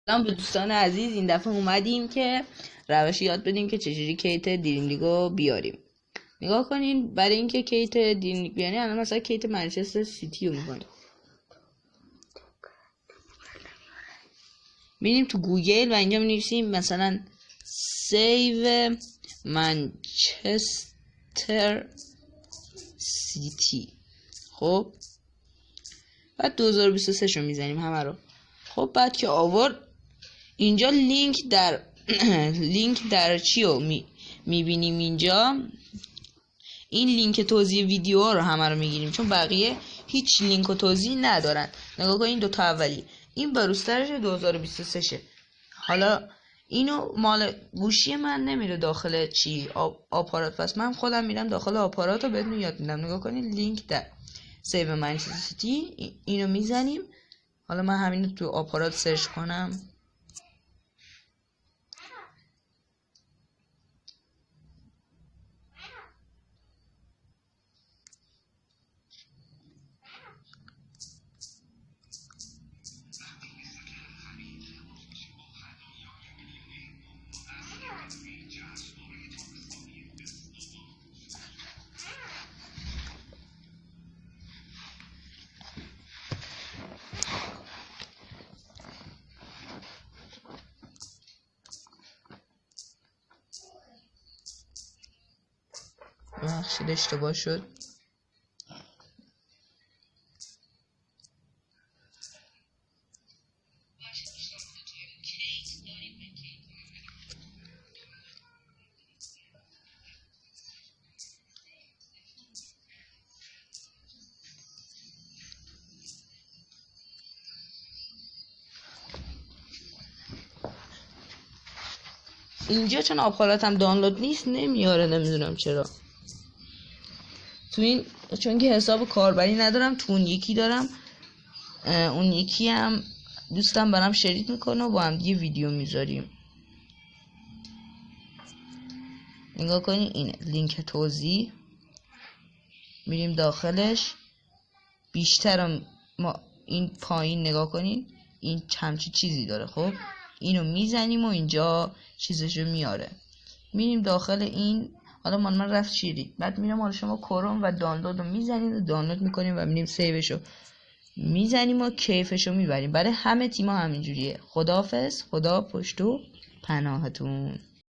سلام به دوستان عزیز. این دفعه اومدیم که روش یاد بدیم که چجوری کیت دریم لیگو بیاریم. نگاه کنین، برای اینکه کیت دریم لیگ بیاریم الان مثلا کیت منچستر سیتی رو می‌کنیم. میریم تو گوگل و اینجا می‌نویسیم مثلا سیو منچستر سیتی. خب بعد 2023 شو میزنیم همه رو. خب بعد که آورد اینجا لینک در لینک در چی رو میبینیم اینجا. این لینک توضیح ویدیو رو همه رو میگیریم چون بقیه هیچ لینک و توضیح ندارن. نگاه کن این دوتا اولی، این بروسترش 2023 شه. حالا اینو مال گوشی من نمیره داخل چی آپارات، پس من خودم میرم داخل آپارات رو بهتون یاد میدم. نگاه کنید لینک در سیو منچستر سیتی، اینو میزنیم. حالا من همینو تو آپارات سرچ کنم. بخشید اشتباه شد. اینجا چون آپاراتم دانلود نیست نمیاره، نمیدونم چرا. تو این چون که حساب کاربری ندارم، تو اون یکی دارم. اون یکی هم دوستم برام شریک میکنه و با هم دیگه ویدیو میذاریم. نگاه کنین این لینک توضیح، میریم داخلش. بیشتر ما این پایین نگاه کنین این همچی چیزی داره. خب اینو میزنیم و اینجا چیزشو میاره. میریم داخل این. حالا من رفت شیری، بعد میرم حالا شما کروم و دانلود رو میزنید و دانلود میکنیم و میریم سیوشو میزنیم و کیفشو میبریم. برای همه تیما همینجوریه. خداحافظ، خدا پشت و پناهتون.